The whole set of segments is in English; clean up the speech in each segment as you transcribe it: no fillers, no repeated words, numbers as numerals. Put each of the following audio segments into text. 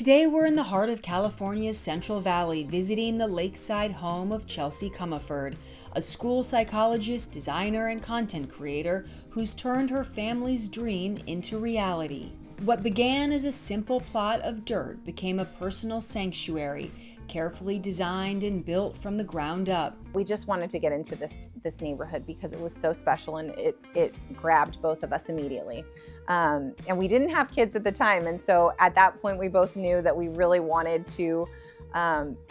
Today we're in the heart of California's Central Valley, visiting the lakeside home of Chelsea Cumiford, a school psychologist, designer, and content creator who's turned her family's dream into reality. What began as a simple plot of dirt became a personal sanctuary, carefully designed and built from the ground up. We just wanted to get into this neighborhood because it was so special, and it grabbed both of us immediately. And we didn't have kids at the time, and so at that point we both knew that we really wanted to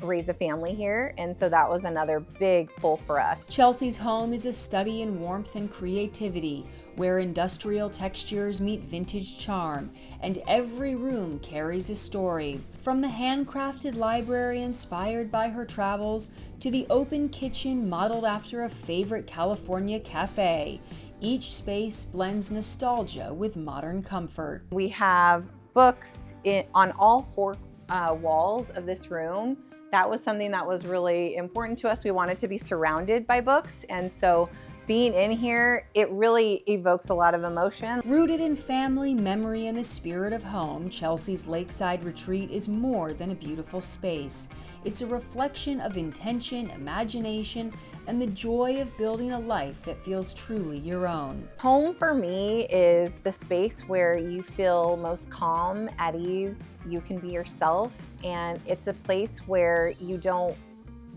raise a family here, and so that was another big pull for us. Chelsea's home is a study in warmth and creativity, where industrial textures meet vintage charm, and every room carries a story. From the handcrafted library inspired by her travels to the open kitchen modeled after a favorite California café, each space blends nostalgia with modern comfort. We have books on all four walls of this room. That was something that was really important to us. We wanted to be surrounded by books, and so being in here, it really evokes a lot of emotion. Rooted in family, memory, and the spirit of home, Chelsea's Lakeside Retreat is more than a beautiful space. It's a reflection of intention, imagination, and the joy of building a life that feels truly your own. Home for me is the space where you feel most calm, at ease, you can be yourself, and it's a place where you don't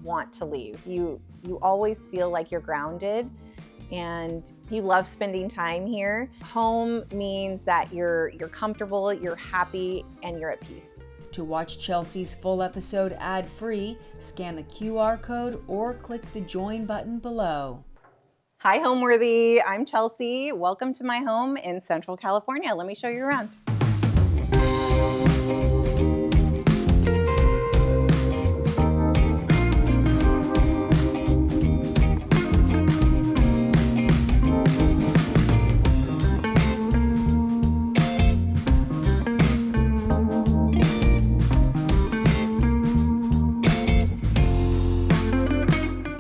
want to leave. You always feel like you're grounded, and you love spending time here. Home means that you're comfortable, you're happy, and you're at peace. To watch Chelsea's full episode ad-free, scan the QR code or click the join button below. Hi, Homeworthy. I'm Chelsea. Welcome to my home in Central California. Let me show you around.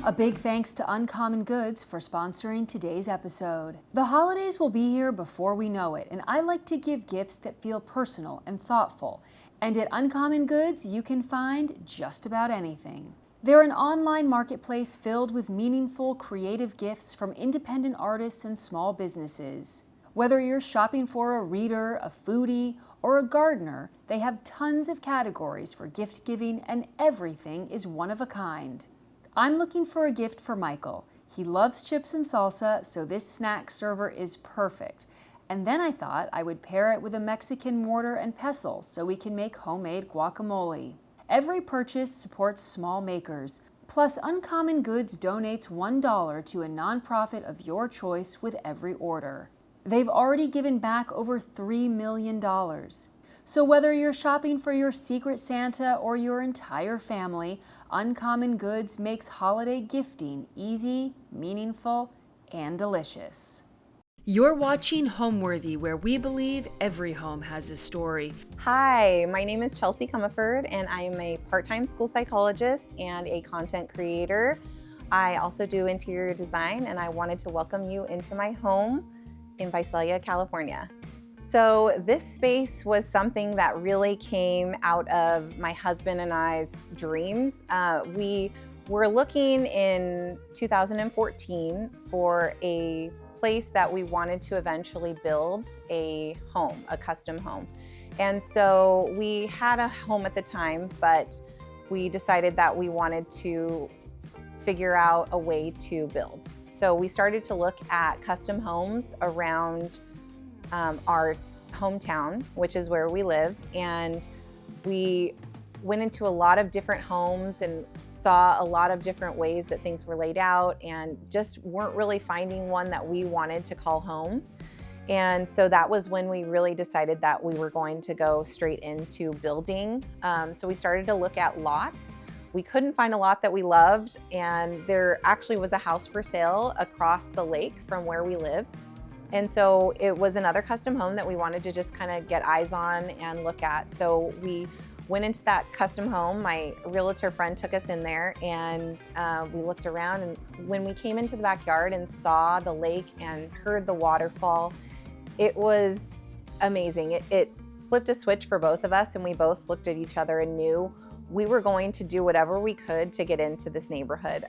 A big thanks to Uncommon Goods for sponsoring today's episode. The holidays will be here before we know it, and I like to give gifts that feel personal and thoughtful. And at Uncommon Goods, you can find just about anything. They're an online marketplace filled with meaningful, creative gifts from independent artists and small businesses. Whether you're shopping for a reader, a foodie, or a gardener, they have tons of categories for gift giving, and everything is one of a kind. I'm looking for a gift for Michael. He loves chips and salsa, so this snack server is perfect. And then I thought I would pair it with a Mexican mortar and pestle so we can make homemade guacamole. Every purchase supports small makers. Plus, Uncommon Goods donates $1 to a nonprofit of your choice with every order. They've already given back over $3 million. So whether you're shopping for your secret Santa or your entire family, Uncommon Goods makes holiday gifting easy, meaningful, and delicious. You're watching Homeworthy, where we believe every home has a story. Hi, my name is Chelsea Cumiford, and I'm a part-time school psychologist and a content creator. I also do interior design, and I wanted to welcome you into my home in Visalia, California. So this space was something that really came out of my husband and I's dreams. We were looking in 2014 for a place that we wanted to eventually build a home, a custom home. And so we had a home at the time, but we decided that we wanted to figure out a way to build. So we started to look at custom homes around our hometown, which is where we live, and we went into a lot of different homes and saw a lot of different ways that things were laid out, and just weren't really finding one that we wanted to call home. And so that was when we really decided that we were going to go straight into building. So we started to look at lots. We couldn't find a lot that we loved, and there actually was a house for sale across the lake from where we live. And so it was another custom home that we wanted to just kind of get eyes on and look at. So we went into that custom home. My realtor friend took us in there, and we looked around, and when we came into the backyard and saw the lake and heard the waterfall, it was amazing. It flipped a switch for both of us, and we both looked at each other and knew we were going to do whatever we could to get into this neighborhood.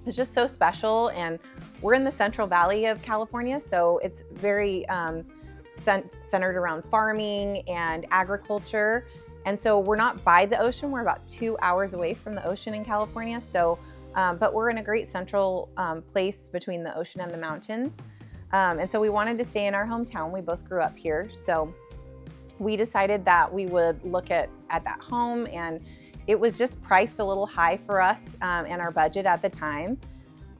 It's just so special, and we're in the Central Valley of California, so it's very centered around farming and agriculture. And so we're not by the ocean, we're about 2 hours away from the ocean in California. So, but we're in a great central place between the ocean and the mountains. And so we wanted to stay in our hometown. We both grew up here. So we decided that we would look at that home, and it was just priced a little high for us and our budget at the time,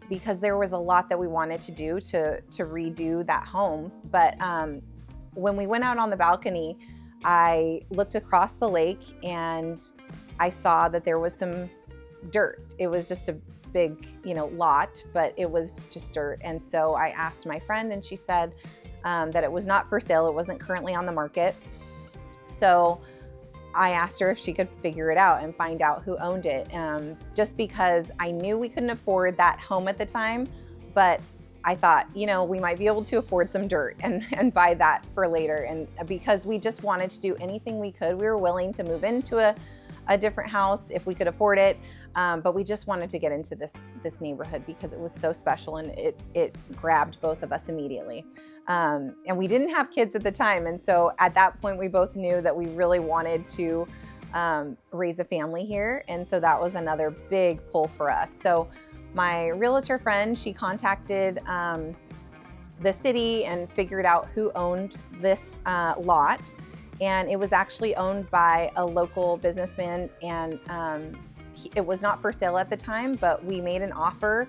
because there was a lot that we wanted to do to redo that home. But when we went out on the balcony, I looked across the lake and I saw that there was some dirt. It was just a big, lot, but it was just dirt. And so I asked my friend, and she said that it was not for sale. It wasn't currently on the market. So I asked her if she could figure it out and find out who owned it, just because I knew we couldn't afford that home at the time, but I thought, we might be able to afford some dirt and buy that for later. And because we just wanted to do anything we could, we were willing to move into a different house if we could afford it. But we just wanted to get into this neighborhood because it was so special, and it grabbed both of us immediately. And we didn't have kids at the time. And so at that point, we both knew that we really wanted to raise a family here. And so that was another big pull for us. So my realtor friend, she contacted the city and figured out who owned this lot. And it was actually owned by a local businessman, and it was not for sale at the time, but we made an offer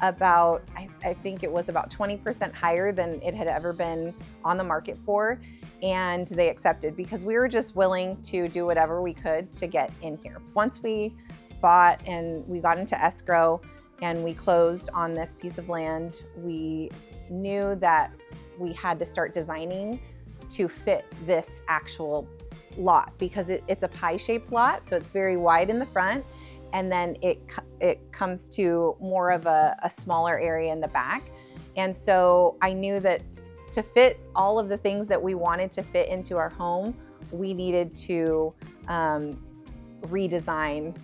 about, I think it was about 20% higher than it had ever been on the market for. And they accepted, because we were just willing to do whatever we could to get in here. Once we bought and we got into escrow and we closed on this piece of land, we knew that we had to start designing to fit this actual lot, because it's a pie-shaped lot, so it's very wide in the front, and then it comes to more of a smaller area in the back. And so I knew that to fit all of the things that we wanted to fit into our home, we needed to redesign,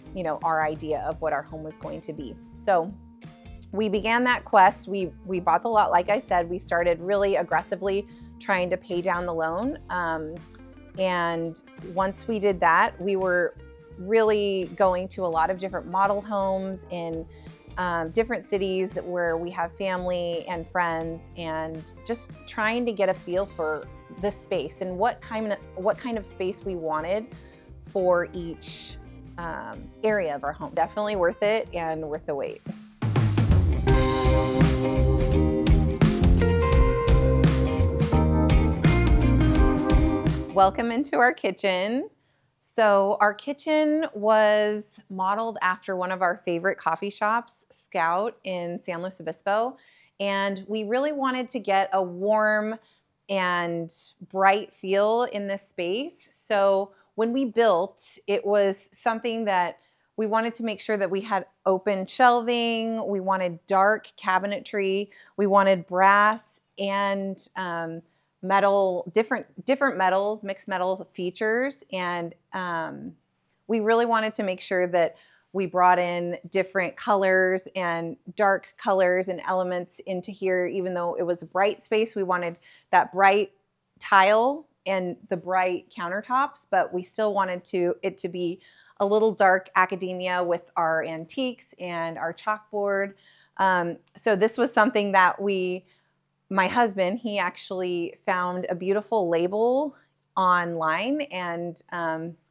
our idea of what our home was going to be. So we began that quest. We bought the lot, like I said. We started really aggressively trying to pay down the loan. And once we did that, we were really going to a lot of different model homes in different cities where we have family and friends, and just trying to get a feel for the space and what kind of space we wanted for each area of our home. Definitely worth it and worth the wait. Welcome into our kitchen. So our kitchen was modeled after one of our favorite coffee shops, Scout in San Luis Obispo. And we really wanted to get a warm and bright feel in this space. So when we built, it was something that we wanted to make sure that we had open shelving, we wanted dark cabinetry, we wanted brass and metal, different metals, mixed metal features. And we really wanted to make sure that we brought in different colors and dark colors and elements into here. Even though it was a bright space, we wanted that bright tile and the bright countertops, but we still wanted it to be a little dark academia with our antiques and our chalkboard. So this was something that my husband, he actually found a beautiful label online and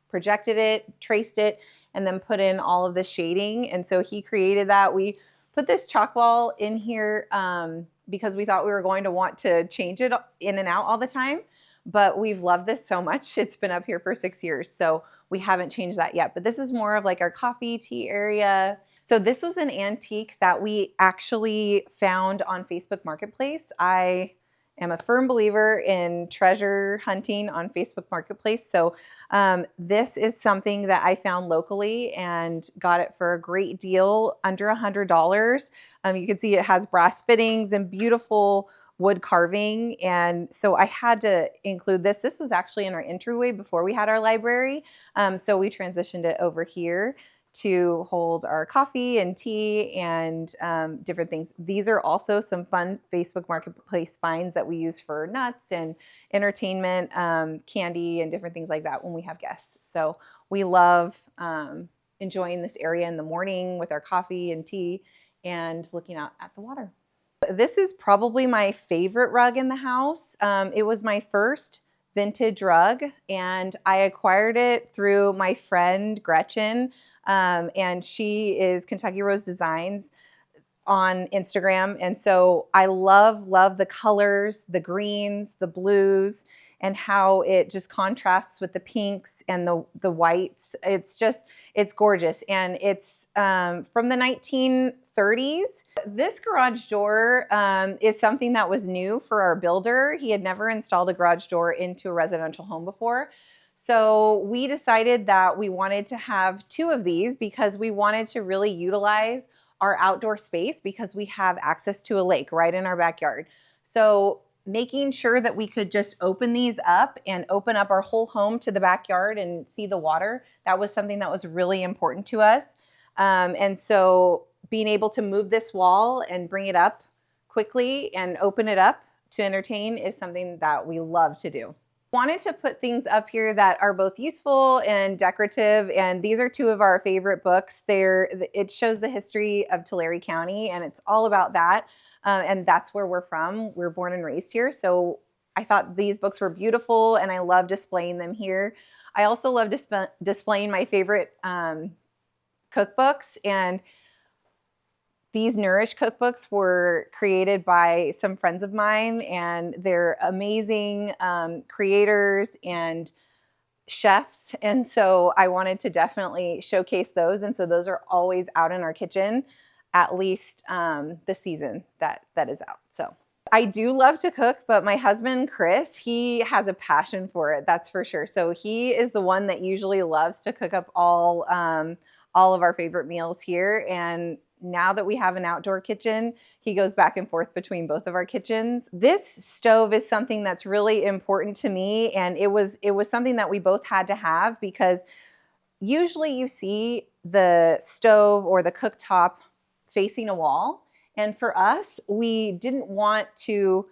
projected it, traced it, and then put in all of the shading. And so he created that. We put this chalk wall in here because we thought we were going to want to change it in and out all the time. But we've loved this so much. It's been up here for 6 years, so we haven't changed that yet. But this is more of like our coffee, tea area. So this was an antique that we actually found on Facebook Marketplace. I am a firm believer in treasure hunting on Facebook Marketplace. So this is something that I found locally and got it for a great deal, under $100. You can see it has brass fittings and beautiful wood carving. And so I had to include this. This was actually in our entryway before we had our library. So we transitioned it over here to hold our coffee and tea and different things. These are also some fun Facebook Marketplace finds that we use for nuts and entertainment, candy and different things like that when we have guests. So we love enjoying this area in the morning with our coffee and tea and looking out at the water. This is probably my favorite rug in the house. It was my first vintage rug, and I acquired it through my friend Gretchen, and she is Kentucky Rose Designs on Instagram. And so I love the colors, the greens, the blues, and how it just contrasts with the pinks and the whites. It's gorgeous. And it's from the 1930s. This garage door is something that was new for our builder. He had never installed a garage door into a residential home before. So we decided that we wanted to have 2 of these because we wanted to really utilize our outdoor space because we have access to a lake right in our backyard. So making sure that we could just open these up and open up our whole home to the backyard and see the water, that was something that was really important to us. And so being able to move this wall and bring it up quickly and open it up to entertain is something that we love to do. Wanted to put things up here that are both useful and decorative, and these are 2 of our favorite books. It shows the history of Tulare County, and it's all about that, and that's where we're from. We're born and raised here, so I thought these books were beautiful, and I love displaying them here. I also love displaying my favorite cookbooks, and these Nourish cookbooks were created by some friends of mine, and they're amazing creators and chefs. And so I wanted to definitely showcase those. And so those are always out in our kitchen, at least the season that is out. So I do love to cook, but my husband, Chris, he has a passion for it. That's for sure. So he is the one that usually loves to cook up all of our favorite meals here. And now that we have an outdoor kitchen, he goes back and forth between both of our kitchens. This stove is something that's really important to me, and it was something that we both had to have because usually you see the stove or the cooktop facing a wall, and for us, we didn't want to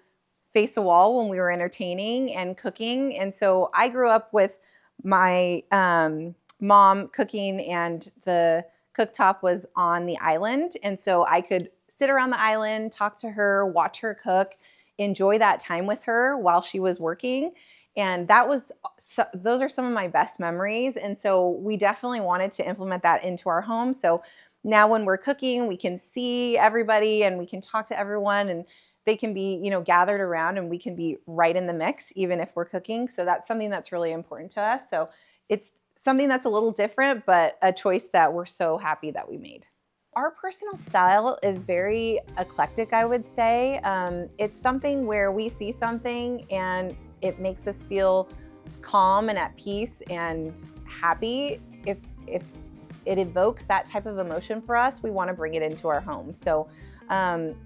face a wall when we were entertaining and cooking. And so I grew up with my mom cooking, and the cooktop was on the island. And so I could sit around the island, talk to her, watch her cook, enjoy that time with her while she was working. And those are some of my best memories. And so we definitely wanted to implement that into our home. So now when we're cooking, we can see everybody and we can talk to everyone, and they can be, gathered around, and we can be right in the mix, even if we're cooking. So that's something that's really important to us. So it's something that's a little different, but a choice that we're so happy that we made. Our personal style is very eclectic, I would say. It's something where we see something and it makes us feel calm and at peace and happy. If it evokes that type of emotion for us, we want to bring it into our home. So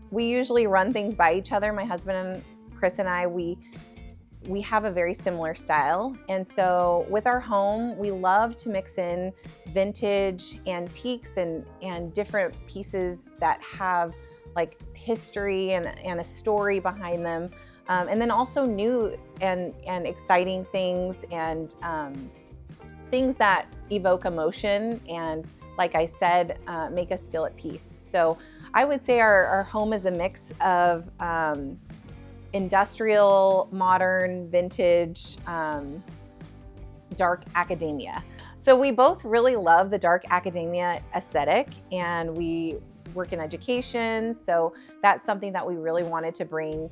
we usually run things by each other. My husband and Chris and I, we have a very similar style. And so with our home, we love to mix in vintage antiques and different pieces that have like history and a story behind them. And then also new and exciting things and things that evoke emotion and, like I said, make us feel at peace. So I would say our home is a mix of industrial, modern, vintage, dark academia. So we both really love the dark academia aesthetic, and we work in education. So that's something that we really wanted to bring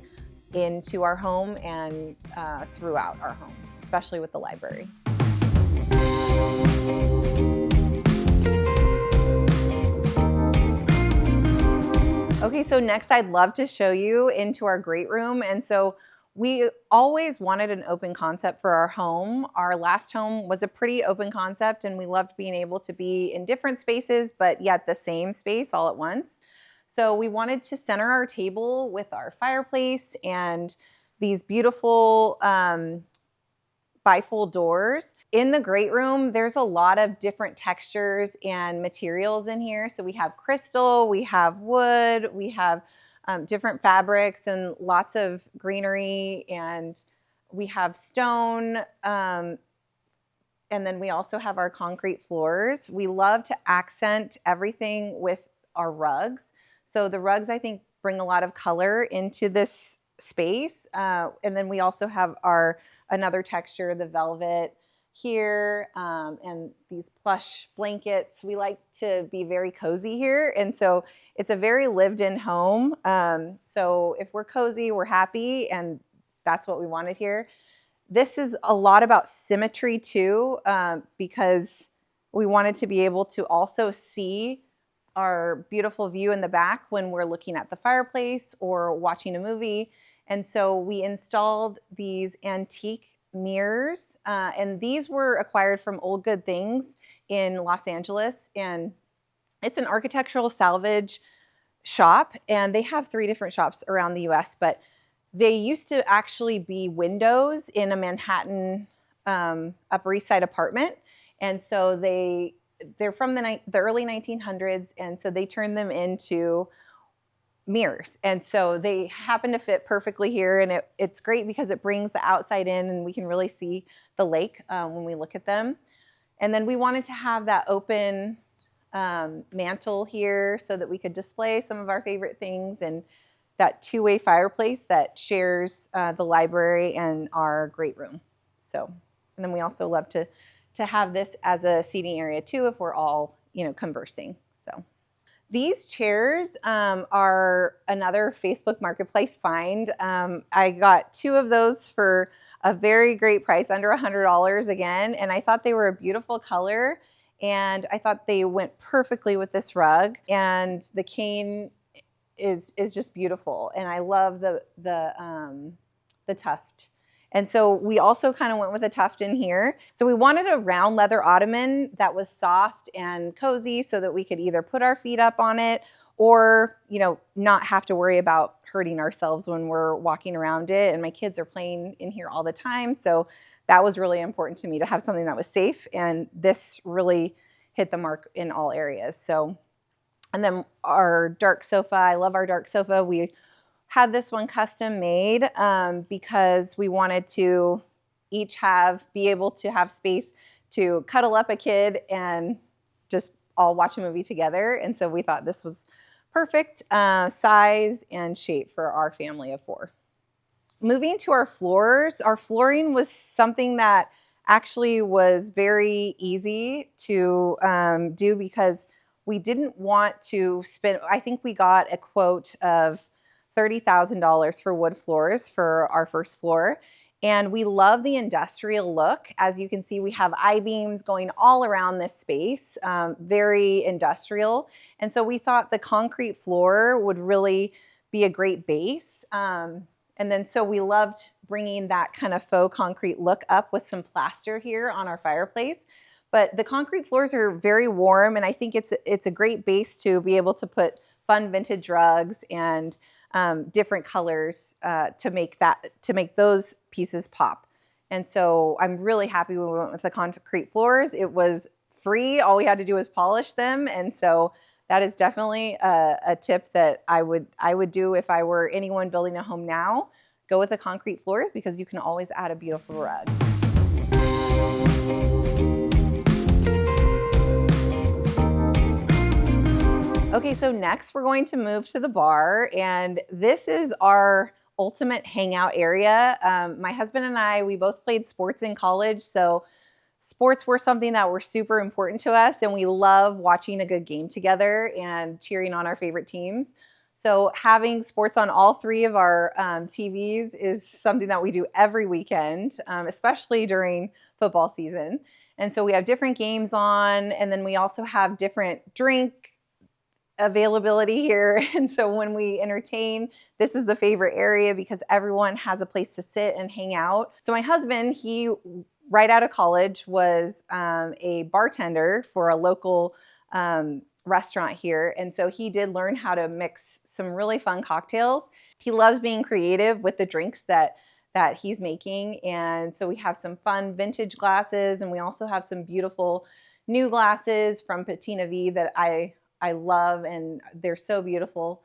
into our home and throughout our home, especially with the library. Okay, so next I'd love to show you into our great room. And so we always wanted an open concept for our home. Our last home was a pretty open concept, and we loved being able to be in different spaces, but yet the same space all at once. So we wanted to center our table with our fireplace and these beautiful bifold doors. In the great room, there's a lot of different textures and materials in here. So we have crystal, we have wood, we have different fabrics and lots of greenery, and we have stone, and then we also have our concrete floors. We love to accent everything with our rugs. So the rugs, I think, bring a lot of color into this space. And then we also have another texture, the velvet here, and these plush blankets. We like to be very cozy here. And so it's a very lived in home. So if we're cozy, we're happy, and that's what we wanted here. This is a lot about symmetry too, because we wanted to be able to also see our beautiful view in the back when we're looking at the fireplace or watching a movie. And so we installed these antique mirrors, and these were acquired from Old Good Things in Los Angeles. And it's an architectural salvage shop, and they have 3 different shops around the US, but they used to actually be windows in a Manhattan Upper East Side apartment. And so they're from the early 1900s, and so they turned them into mirrors. And so they happen to fit perfectly here, and it's great because it brings the outside in, and we can really see the lake when we look at them. And then we wanted to have that open mantle here so that we could display some of our favorite things, and that 2-way fireplace that shares the library and our great room. So, and then we also love to have this as a seating area too if we're all, conversing. So these chairs are another Facebook Marketplace find. I got 2 of those for a very great price, under $100 again, and I thought they were a beautiful color, and I thought they went perfectly with this rug, and the cane is just beautiful, and I love the tuft. And so we also kind of went with a tuft in here. So we wanted a round leather ottoman that was soft and cozy so that we could either put our feet up on it or, not have to worry about hurting ourselves when we're walking around it. And my kids are playing in here all the time. So that was really important to me to have something that was safe. And this really hit the mark in all areas. So, and then our dark sofa, I love our dark sofa. We had this one custom made because we wanted to each be able to have space to cuddle up a kid and just all watch a movie together. And so we thought this was perfect size and shape for our family of 4. Moving to our floors, our flooring was something that actually was very easy to do because we didn't want to spend, I think we got a quote of $30,000 for wood floors for our first floor. And we love the industrial look. As you can see, we have I-beams going all around this space, very industrial. And so we thought the concrete floor would really be a great base. And then so we loved bringing that kind of faux concrete look up with some plaster here on our fireplace. But the concrete floors are very warm, and I think it's a great base to be able to put fun vintage rugs and different colors to make those pieces pop. And so I'm really happy when we went with the concrete floors. It was free. All we had to do was polish them. And so that is definitely a tip that I would do if I were anyone building a home now. Go with the concrete floors because you can always add a beautiful rug. Okay, so next we're going to move to the bar, and this is our ultimate hangout area. My husband and I, we both played sports in college, so sports were something that were super important to us, and we love watching a good game together and cheering on our favorite teams. So having sports on all 3 of our TVs is something that we do every weekend, especially during football season. And so we have different games on, and then we also have different drink availability here. And so when we entertain, this is the favorite area because everyone has a place to sit and hang out. So my husband, he right out of college was a bartender for a local restaurant here. And so he did learn how to mix some really fun cocktails. He loves being creative with the drinks that he's making. And so we have some fun vintage glasses, and we also have some beautiful new glasses from Patina V that I love, and they're so beautiful.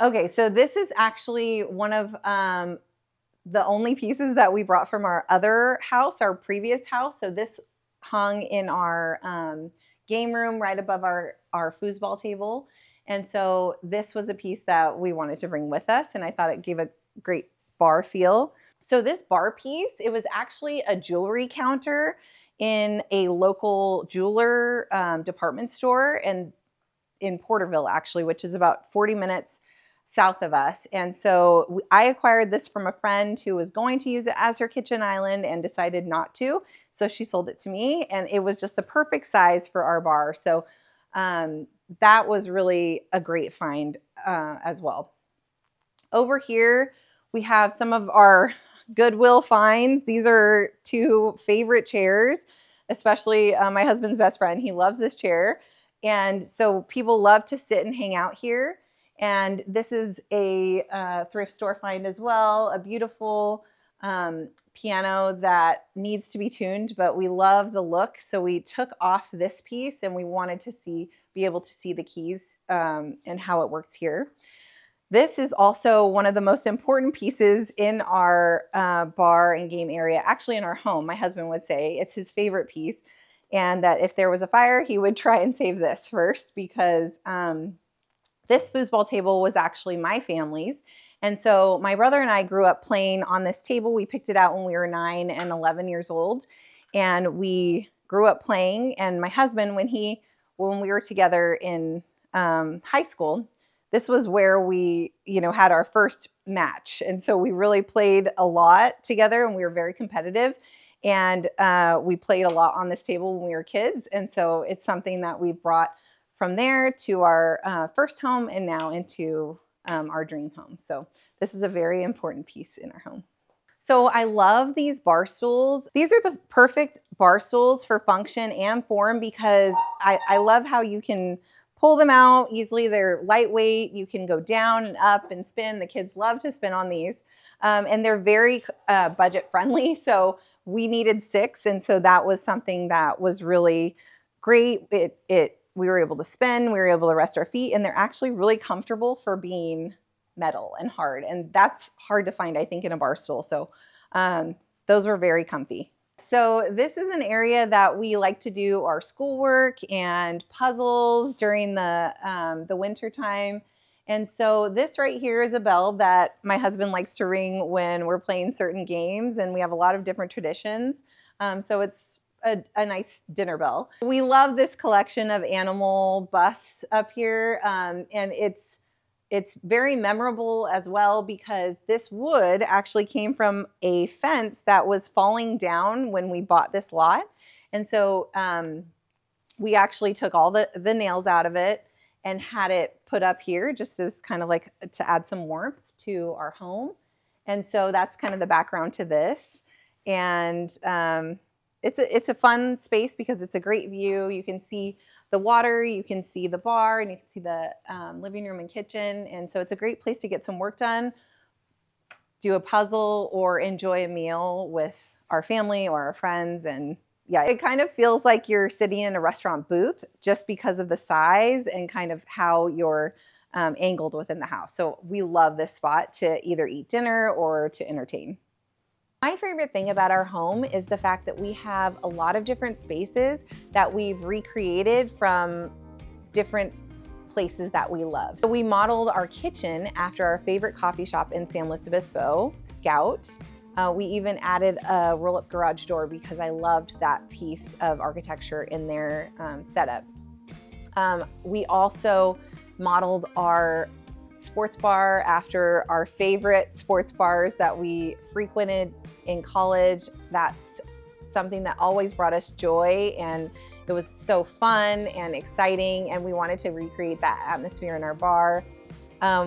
Okay, so this is actually one of the only pieces that we brought from our other house, our previous house. So this hung in our game room right above our foosball table. And so this was a piece that we wanted to bring with us, and I thought it gave a great bar feel. So this bar piece, it was actually a jewelry counter in a local jeweler department store and in Porterville, actually, which is about 40 minutes south of us. And so I acquired this from a friend who was going to use it as her kitchen island and decided not to. So she sold it to me, and it was just the perfect size for our bar. So that was really a great find as well. Over here, we have some of our Goodwill finds. These are two favorite chairs, especially my husband's best friend. He loves this chair. And so people love to sit and hang out here. And this is a thrift store find as well, a beautiful piano that needs to be tuned, but we love the look. So we took off this piece, and we wanted to be able to see the keys and how it works here. This is also one of the most important pieces in our bar and game area, actually in our home. My husband would say it's his favorite piece, and that if there was a fire, he would try and save this first, because this foosball table was actually my family's. And so my brother and I grew up playing on this table. We picked it out when we were 9 and 11 years old, and we grew up playing. And my husband, when we were together in high school, this was where we, had our first match. And so we really played a lot together, and we were very competitive. And we played a lot on this table when we were kids. And so it's something that we brought from there to our first home, and now into our dream home. So this is a very important piece in our home. So I love these bar stools. These are the perfect bar stools for function and form, because I love how you can pull them out easily. They're lightweight. You can go down and up and spin. The kids love to spin on these. And they're very budget friendly. So we needed 6. And so that was something that was really great. We were able to spin, we were able to rest our feet, and they're actually really comfortable for being metal and hard. And that's hard to find, I think, in a bar stool. So those were very comfy. So this is an area that we like to do our schoolwork and puzzles during the winter time. And so this right here is a bell that my husband likes to ring when we're playing certain games, and we have a lot of different traditions. So it's a nice dinner bell. We love this collection of animal busts up here, and it's very memorable as well, because this wood actually came from a fence that was falling down when we bought this lot. And so we actually took all the nails out of it and had it put up here just as kind of like to add some warmth to our home. And so that's kind of the background to this. And it's a fun space because it's a great view. You can see the water, you can see the bar, and you can see the living room and kitchen. And so it's a great place to get some work done, do a puzzle, or enjoy a meal with our family or our friends. And yeah, it kind of feels like you're sitting in a restaurant booth just because of the size and kind of how you're angled within the house. So we love this spot to either eat dinner or to entertain. My favorite thing about our home is the fact that we have a lot of different spaces that we've recreated from different places that we love. So we modeled our kitchen after our favorite coffee shop in San Luis Obispo, Scout. We even added a roll-up garage door because I loved that piece of architecture in their setup. We also modeled our sports bar after our favorite sports bars that we frequented in college. That's something that always brought us joy, and it was so fun and exciting, and we wanted to recreate that atmosphere in our bar.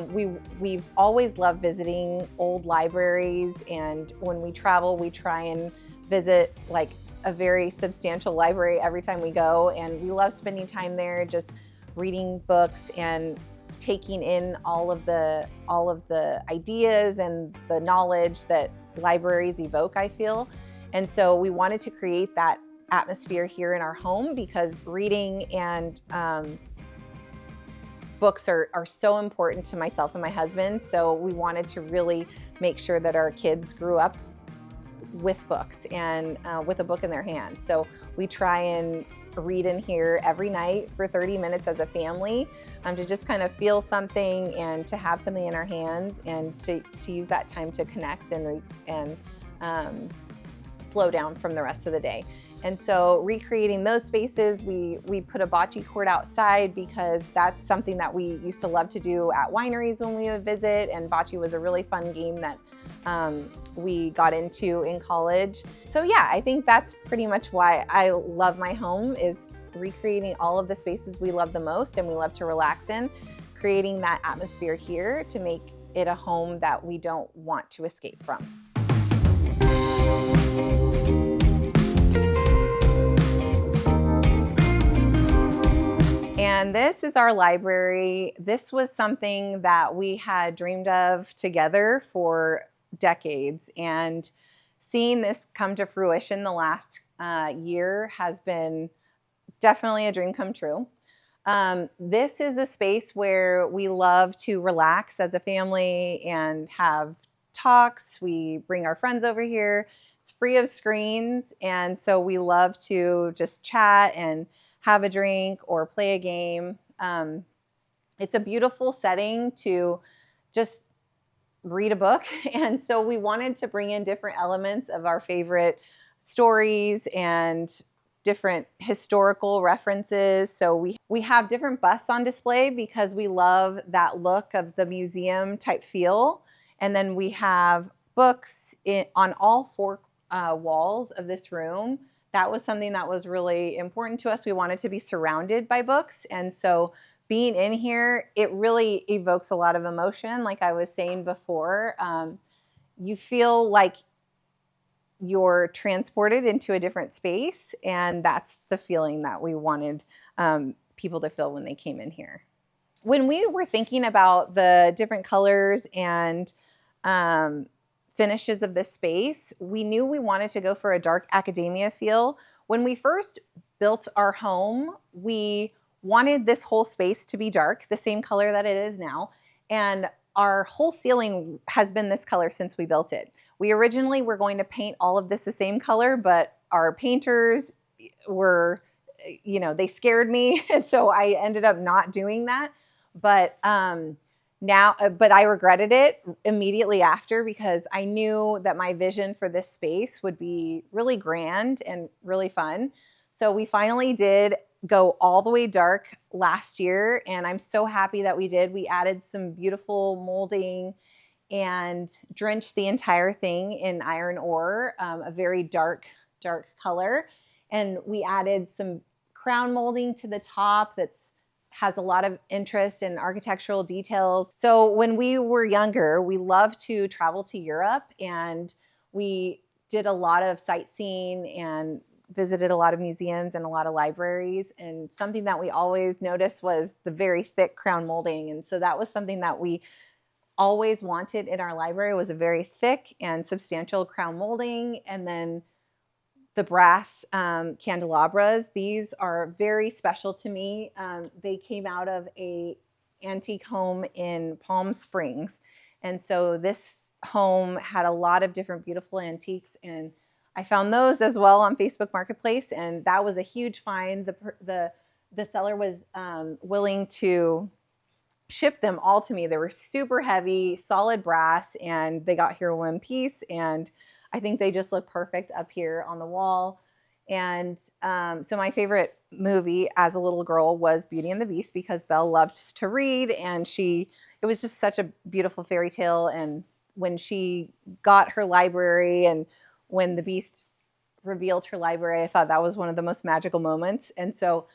We've always loved visiting old libraries, and when we travel, we try and visit like a very substantial library every time we go, and we love spending time there just reading books and taking in all of the ideas and the knowledge that libraries evoke, I feel. And so we wanted to create that atmosphere here in our home because reading and books are so important to myself and my husband. So we wanted to really make sure that our kids grew up with books and with a book in their hand. So we try and read in here every night for 30 minutes as a family, to just kind of feel something and to have something in our hands and to use that time to connect and slow down from the rest of the day. And so recreating those spaces, we put a bocce court outside because that's something that we used to love to do at wineries when we would visit, and bocce was a really fun game that we got into in college. So yeah, I think that's pretty much why I love my home, is recreating all of the spaces we love the most and we love to relax in, creating that atmosphere here to make it a home that we don't want to escape from. And this is our library. This was something that we had dreamed of together for decades, and seeing this come to fruition the last year has been definitely a dream come true. This is a space where we love to relax as a family and have talks. We bring our friends over here. It's free of screens, and so we love to just chat and have a drink or play a game. It's a beautiful setting to just read a book. And so we wanted to bring in different elements of our favorite stories and different historical references. So we have different busts on display because we love that look of the museum type feel. And then we have books on all four walls of this room. That was something that was really important to us. We wanted to be surrounded by books. And so being in here, it really evokes a lot of emotion. Like I was saying before, you feel like you're transported into a different space. And that's the feeling that we wanted people to feel when they came in here. When we were thinking about the different colors and finishes of this space, we knew we wanted to go for a dark academia feel. When we first built our home, we wanted this whole space to be dark, the same color that it is now. And our whole ceiling has been this color since we built it. We originally were going to paint all of this the same color, but our painters were, they scared me. And so I ended up not doing that. But but I regretted it immediately after because I knew that my vision for this space would be really grand and really fun. So we finally did go all the way dark last year, and I'm so happy that we did. We added some beautiful molding and drenched the entire thing in iron ore, a very dark color. And we added some crown molding to the top has a lot of interest in architectural details. So when we were younger, we loved to travel to Europe, and we did a lot of sightseeing and visited a lot of museums and a lot of libraries. And something that we always noticed was the very thick crown molding. And so that was something that we always wanted in our library, was a very thick and substantial crown molding. And then the brass candelabras, these are very special to me. They came out of an antique home in Palm Springs. And so this home had a lot of different beautiful antiques, and I found those as well on Facebook Marketplace, and that was a huge find. The seller was willing to ship them all to me. They were super heavy, solid brass, and they got here in one piece, and I think they just look perfect up here on the wall. And so my favorite movie as a little girl was Beauty and the Beast because Belle loved to read, and it was just such a beautiful fairy tale. And when she got her library and when the Beast revealed her library, I thought that was one of the most magical moments. And so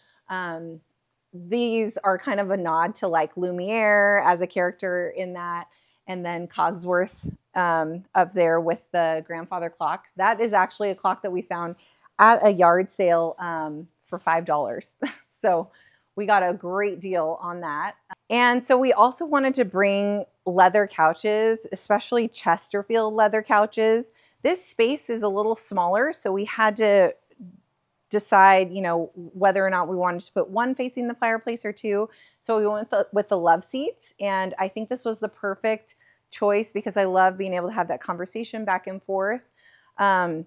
these are kind of a nod to like Lumiere as a character in that. And then Cogsworth up there with the grandfather clock. That is actually a clock that we found at a yard sale for $5. So we got a great deal on that. And so we also wanted to bring leather couches, especially Chesterfield leather couches. This space is a little smaller, so we had to decide, whether or not we wanted to put one facing the fireplace or two. So we went with the love seats, and I think this was the perfect choice because I love being able to have that conversation back and forth. And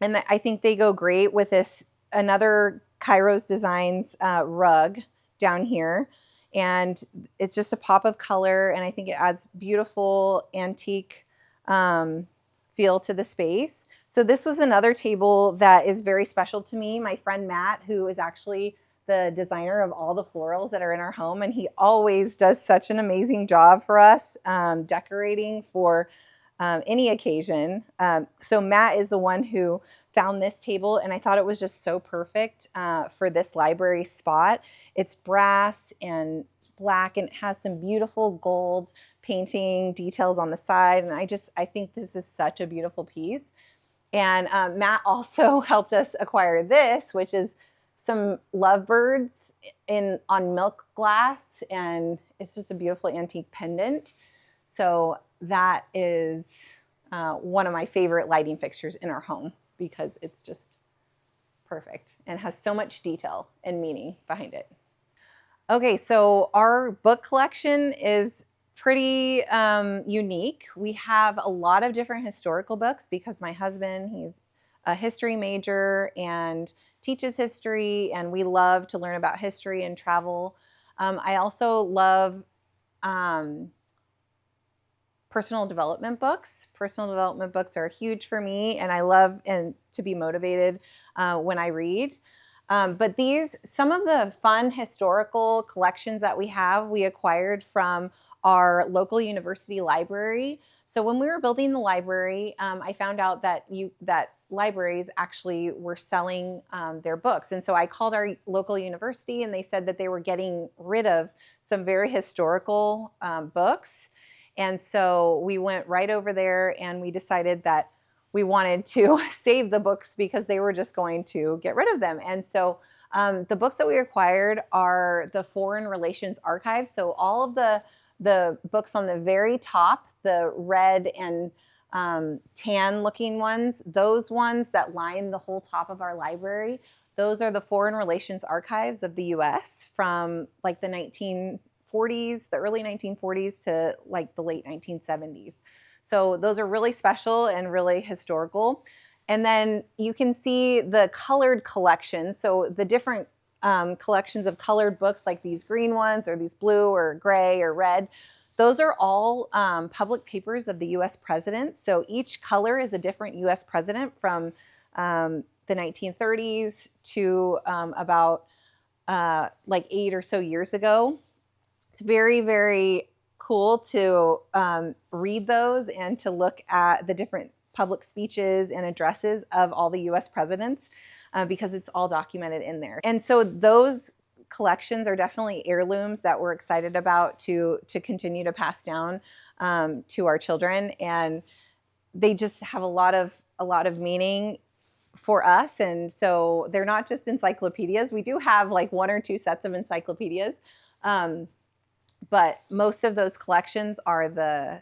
I think they go great with this another Kairos Designs rug down here. And it's just a pop of color, and I think it adds beautiful antique feel to the space. So this was another table that is very special to me. My friend Matt, who is actually the designer of all the florals that are in our home, and he always does such an amazing job for us decorating for any occasion. So Matt is the one who found this table, and I thought it was just so perfect for this library spot. It's brass and black, and it has some beautiful gold painting details on the side, and I think this is such a beautiful piece. And Matt also helped us acquire this, which is some lovebirds on milk glass, and it's just a beautiful antique pendant. So that is one of my favorite lighting fixtures in our home because it's just perfect and has so much detail and meaning behind it. Okay, so our book collection is pretty unique. We have a lot of different historical books because my husband, he's a history major and teaches history, and we love to learn about history and travel. I also love personal development books. Personal development books are huge for me, and I love to be motivated when I read. But some of the fun historical collections that we acquired from our local university library. So when we were building the library, I found out that libraries actually were selling their books. And so I called our local university, and they said that they were getting rid of some very historical books. And so we went right over there, and we decided that we wanted to save the books because they were just going to get rid of them. And so the books that we acquired are the Foreign Relations Archive. So all of the books on the very top, the red and tan looking ones, those ones that line the whole top of our library, those are the Foreign Relations Archives of the US from like the 1940s, the early 1940s to like the late 1970s. So those are really special and really historical. And then you can see the colored collections. So the different collections of colored books, like these green ones or these blue or gray or red, those are all public papers of the US presidents. So each color is a different US president from the 1930s to about like 8 or so years ago. It's very, very cool to read those and to look at the different public speeches and addresses of all the US presidents because it's all documented in there. And so those collections are definitely heirlooms that we're excited about to continue to pass down to our children. And they just have a lot of meaning for us. And so they're not just encyclopedias. We do have like 1 or 2 sets of encyclopedias. But most of those collections are the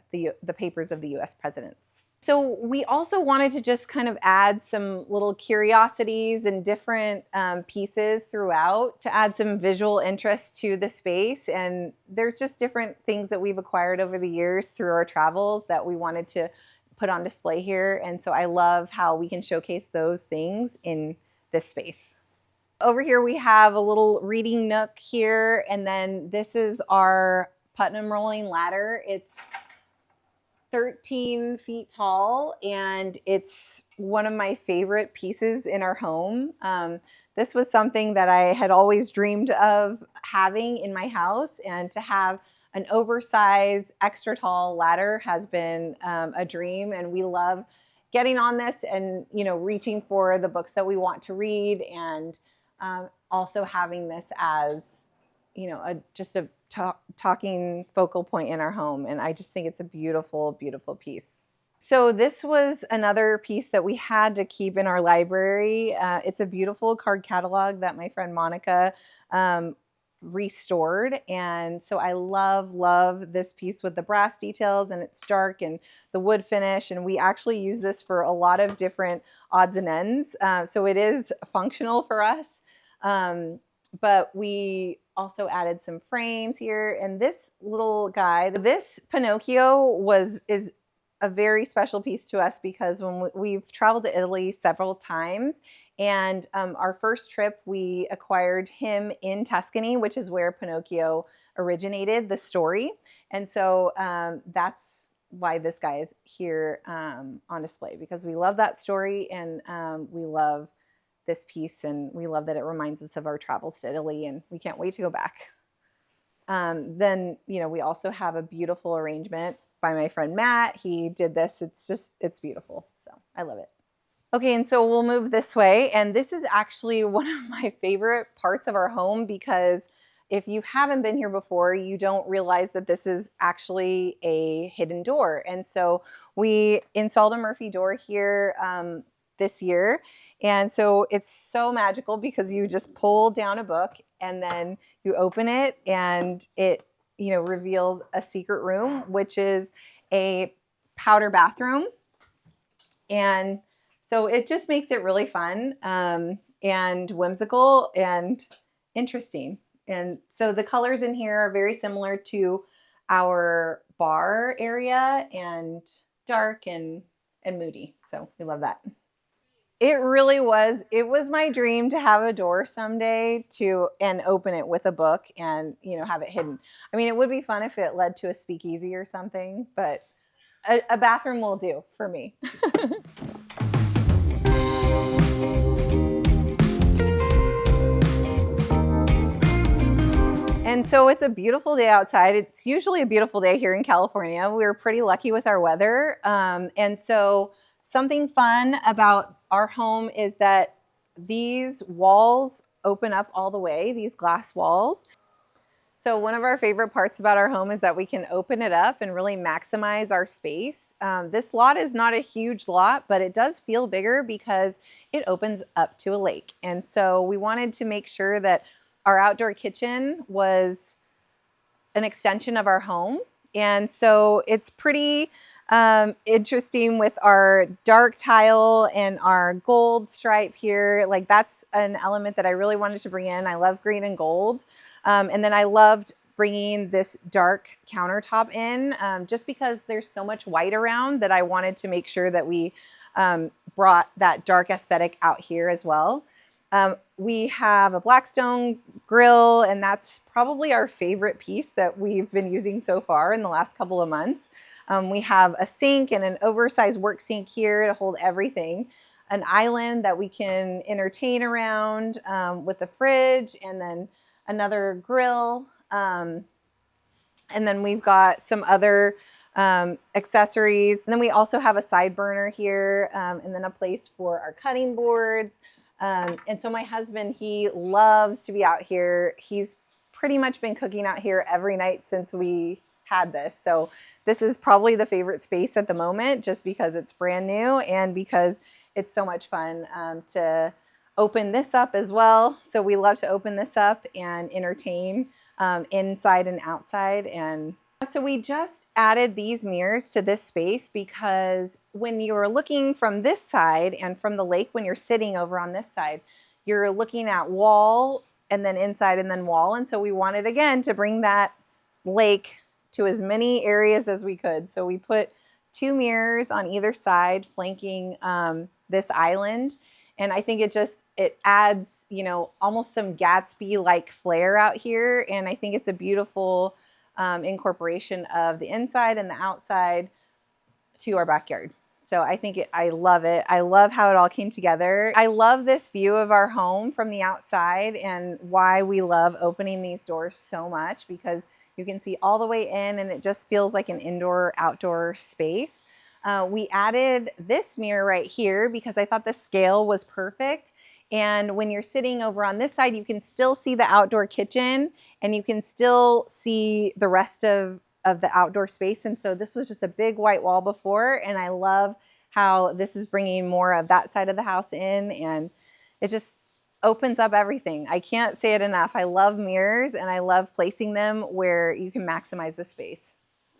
papers of the US presidents. So we also wanted to just kind of add some little curiosities and different pieces throughout to add some visual interest to the space. And there's just different things that we've acquired over the years through our travels that we wanted to put on display here. And so I love how we can showcase those things in this space. Over here we have a little reading nook here, and then this is our Putnam rolling ladder. It's 13 feet tall, and it's one of my favorite pieces in our home. This was something that I had always dreamed of having in my house, and to have an oversized, extra tall ladder has been a dream, and we love getting on this and reaching for the books that we want to read, and also having this as, just a talking focal point in our home. And I just think it's a beautiful, beautiful piece. So this was another piece that we had to keep in our library. It's a beautiful card catalog that my friend Monica restored. And so I love this piece with the brass details, and it's dark and the wood finish. And we actually use this for a lot of different odds and ends. So it is functional for us. But we also added some frames here. And this little guy, this Pinocchio is a very special piece to us because when we've traveled to Italy several times, and our first trip, we acquired him in Tuscany, which is where Pinocchio originated, the story. And so that's why this guy is here on display, because we love that story, and we love this piece, and we love that it reminds us of our travels to Italy, and we can't wait to go back. Then, we also have a beautiful arrangement by my friend Matt. He did this. It's beautiful. So I love it. Okay, and so we'll move this way. And this is actually one of my favorite parts of our home, because if you haven't been here before, you don't realize that this is actually a hidden door. And so we installed a Murphy door here this year. And so it's so magical because you just pull down a book and then you open it, and it reveals a secret room, which is a powder bathroom. And so it just makes it really fun and whimsical and interesting. And so the colors in here are very similar to our bar area, and dark and moody. So we love that. It really was. It was my dream to have a door someday and open it with a book and, have it hidden. I mean, it would be fun if it led to a speakeasy or something, but a bathroom will do for me. And so it's a beautiful day outside. It's usually a beautiful day here in California. We were pretty lucky with our weather. And so something fun about our home is that these walls open up all the way, these glass walls. So one of our favorite parts about our home is that we can open it up and really maximize our space. This lot is not a huge lot, but it does feel bigger because it opens up to a lake. And so we wanted to make sure that our outdoor kitchen was an extension of our home. And so it's pretty interesting with our dark tile and our gold stripe here. Like, that's an element that I really wanted to bring in. I love green and gold. And then I loved bringing this dark countertop in just because there's so much white around that I wanted to make sure that we brought that dark aesthetic out here as well. We have a Blackstone grill, and that's probably our favorite piece that we've been using so far in the last couple of months. We have a sink and an oversized work sink here to hold everything. An island that we can entertain around with a fridge, and then another grill. And then we've got some other accessories. And then we also have a side burner here, and then a place for our cutting boards. And so my husband, he loves to be out here. He's pretty much been cooking out here every night since we had this. So this is probably the favorite space at the moment, just because it's brand new and because it's so much fun to open this up as well. So we love to open this up and entertain inside and outside. And so we just added these mirrors to this space because when you're looking from this side and from the lake, when you're sitting over on this side, you're looking at wall and then inside and then wall. And so we wanted, again, to bring that lake to as many areas as we could. So we put 2 mirrors on either side flanking this island. And I think it adds, almost some Gatsby-like flair out here. And I think it's a beautiful incorporation of the inside and the outside to our backyard. So I love it. I love how it all came together. I love this view of our home from the outside, and why we love opening these doors so much, because you can see all the way in and it just feels like an indoor-outdoor space. We added this mirror right here because I thought the scale was perfect. And when you're sitting over on this side, you can still see the outdoor kitchen and you can still see the rest of the outdoor space. And so this was just a big white wall before, and I love how this is bringing more of that side of the house in, and opens up everything. I can't say it enough. I love mirrors and I love placing them where you can maximize the space.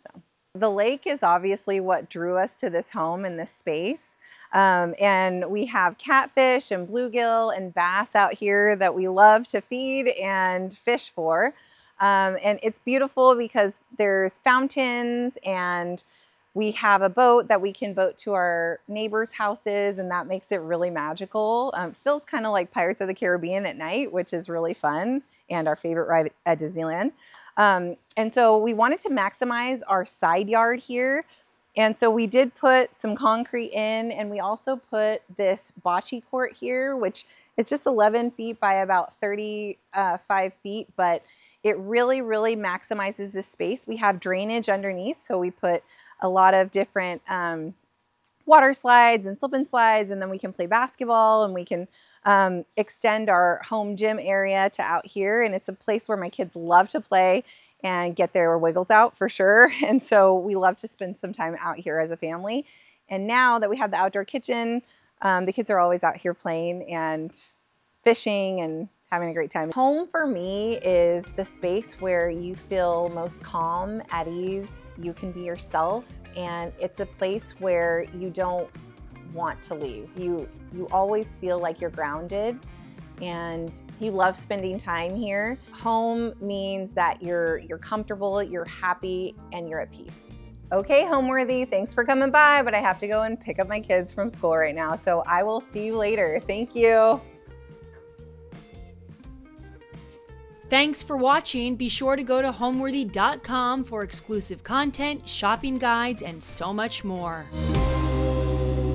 So the lake is obviously what drew us to this home and this space. And we have catfish and bluegill and bass out here that we love to feed and fish for. And it's beautiful because there's fountains, and we have a boat that we can boat to our neighbors' houses, and that makes it really magical. Feels kind of like Pirates of the Caribbean at night, which is really fun, and our favorite ride at Disneyland. And so we wanted to maximize our side yard here. And so we did put some concrete in, and we also put this bocce court here, which is just 11 feet by about 35 feet, but it really, really maximizes this space. We have drainage underneath, so we put a lot of different water slides and slip and slides, and then we can play basketball, and we can extend our home gym area to out here. And it's a place where my kids love to play and get their wiggles out for sure. And so we love to spend some time out here as a family. And now that we have the outdoor kitchen, the kids are always out here playing and fishing and having a great time. Home for me is the space where you feel most calm, at ease, you can be yourself, and it's a place where you don't want to leave. You always feel like you're grounded and you love spending time here. Home means that you're comfortable, you're happy, and you're at peace. Okay, Homeworthy, thanks for coming by, but I have to go and pick up my kids from school right now, so I will see you later. Thank you. Thanks for watching. Be sure to go to homeworthy.com for exclusive content, shopping guides, and so much more.